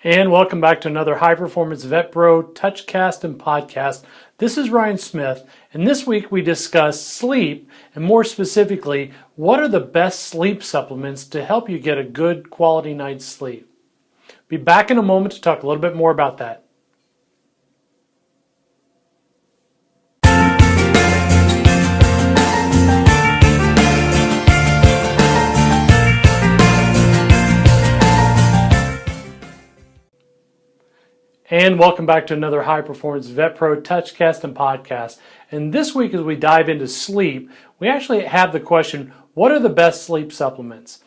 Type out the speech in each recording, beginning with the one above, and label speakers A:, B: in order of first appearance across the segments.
A: And welcome back to another High Performance Vet Bro Touchcast and Podcast. This is Ryan Smith, and this week we discuss sleep, and more specifically, what are the best sleep supplements to help you get a good quality night's sleep. Be back in a moment to talk a little bit more about that. And welcome back to another High Performance Vet Pro Touchcast and Podcast. And this week, as we dive into sleep, we actually have the question, what are the best sleep supplements?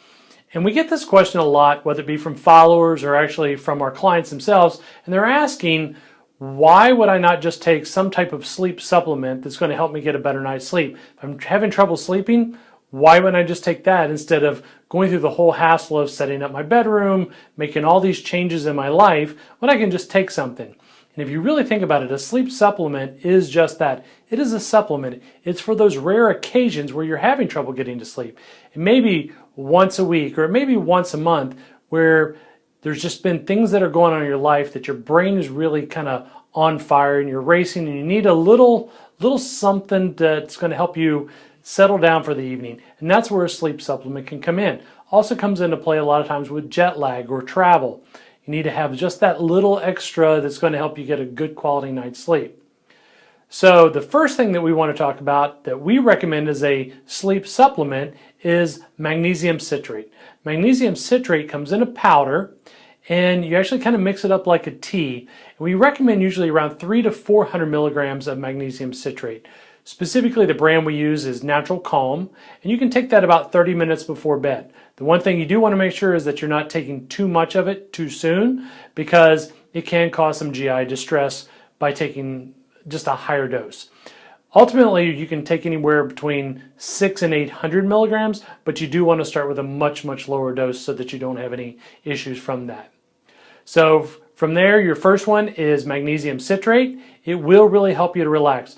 A: And we get this question a lot, whether it be from followers or actually from our clients themselves, and they're asking, why would I not just take some type of sleep supplement that's going to help me get a better night's sleep? If I'm having trouble sleeping, why wouldn't I just take that instead of going through the whole hassle of setting up my bedroom, making all these changes in my life, when I can just take something? And if you really think about it, a sleep supplement is just that. It is a supplement. It's for those rare occasions where you're having trouble getting to sleep. It may be once a week or maybe once a month where there's just been things that are going on in your life that your brain is really kind of on fire and you're racing and you need a little something that's going to help you settle down for the evening. And that's where a sleep supplement can come in. Also comes into play a lot of times with jet lag or travel. You need to have just that little extra that's going to help you get a good quality night's sleep. So the first thing that we want to talk about that we recommend as a sleep supplement is magnesium citrate. Magnesium citrate comes in a powder and you actually kind of mix it up like a tea. And we recommend usually around 300 to 400 milligrams of magnesium citrate. Specifically, the brand we use is Natural Calm, and you can take that about 30 minutes before bed. The one thing you do want to make sure is that you're not taking too much of it too soon, because it can cause some GI distress by taking just a higher dose. Ultimately, you can take anywhere between 600 and 800 milligrams, but you do want to start with a much lower dose so that you don't have any issues from that. So from there, your first one is magnesium citrate. It will really help you to relax.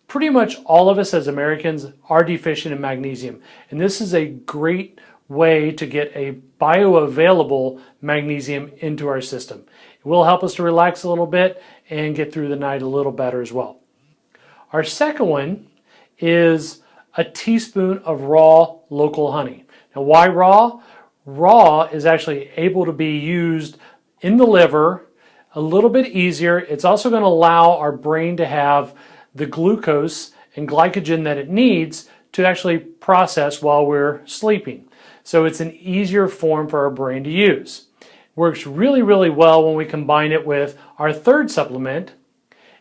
A: Pretty much all of us as Americans are deficient in magnesium, and this is a great way to get a bioavailable magnesium into our system. It will help us to relax a little bit and get through the night a little better as well. Our second one is a teaspoon of raw local honey. Now, why raw? Raw is actually able to be used in the liver a little bit easier. It's also going to allow our brain to have the glucose and glycogen that it needs to actually process while we're sleeping. So it's an easier form for our brain to use. Works really well when we combine it with our third supplement,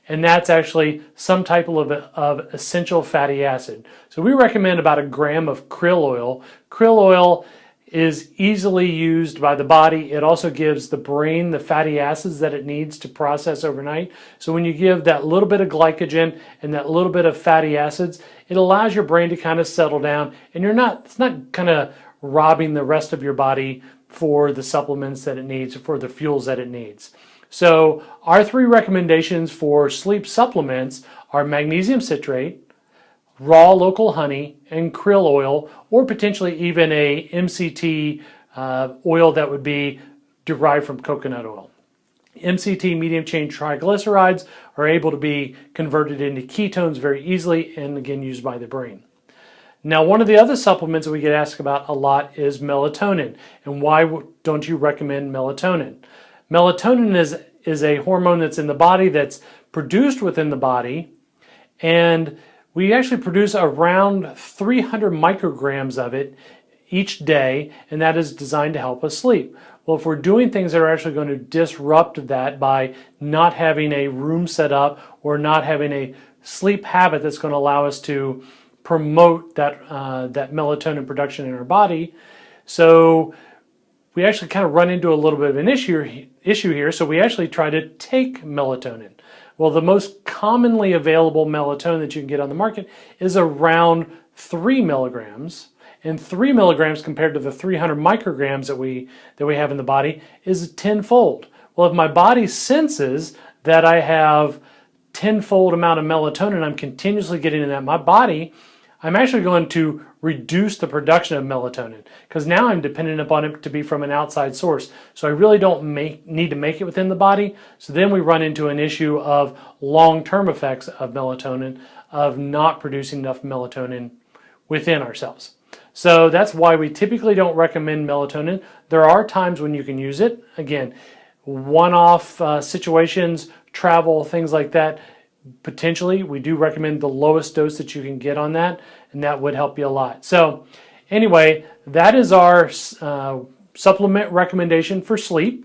A: and that's actually some type of essential fatty acid. So we recommend about 1 gram of krill oil. Krill oil is easily used by the body. It also gives the brain the fatty acids that it needs to process overnight. So when you give that little bit of glycogen and that little bit of fatty acids, it allows your brain to kind of settle down, and it's not kind of robbing the rest of your body for the supplements that it needs, for the fuels that it needs. So our 3 recommendations for sleep supplements are magnesium citrate, raw local honey, and krill oil, or potentially even a MCT oil that would be derived from coconut oil. MCT, medium chain triglycerides, are able to be converted into ketones very easily and again used by the brain. Now, one of the other supplements that we get asked about a lot is melatonin. And why don't you recommend melatonin? Melatonin is a hormone that's in the body, that's produced within the body, and we actually produce around 300 micrograms of it each day, and that is designed to help us sleep. Well, if we're doing things that are actually going to disrupt that by not having a room set up or not having a sleep habit that's going to allow us to promote that melatonin production in our body, so we actually kind of run into a little bit of an issue here, so we actually try to take melatonin. Well, the most commonly available melatonin that you can get on the market is around 3 milligrams. And 3 milligrams compared to the 300 micrograms that we have in the body is tenfold. Well, if my body senses that I have tenfold amount of melatonin I'm continuously getting in that my body, I'm actually going to reduce the production of melatonin because now I'm dependent upon it to be from an outside source. So I really don't need to make it within the body. So then we run into an issue of long-term effects of melatonin, of not producing enough melatonin within ourselves. So that's why we typically don't recommend melatonin. There are times when you can use it. Again, one-off situations, travel, things like that. Potentially, we do recommend the lowest dose that you can get on that, and that would help you a lot. So anyway, that is our supplement recommendation for sleep.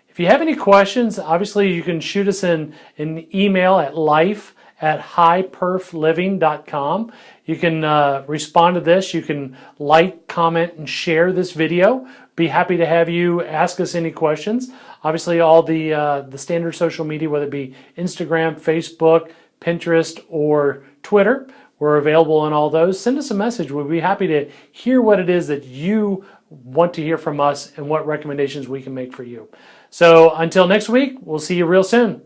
A: If you have any questions, obviously you can shoot us an email at life@highperfliving.com. You can respond to this. You can like, comment, and share this video. Be happy to have you ask us any questions. Obviously, all the standard social media, whether it be Instagram, Facebook, Pinterest, or Twitter, we're available on all those. Send us a message. We'll be happy to hear what it is that you want to hear from us and what recommendations we can make for you. So until next week, we'll see you real soon.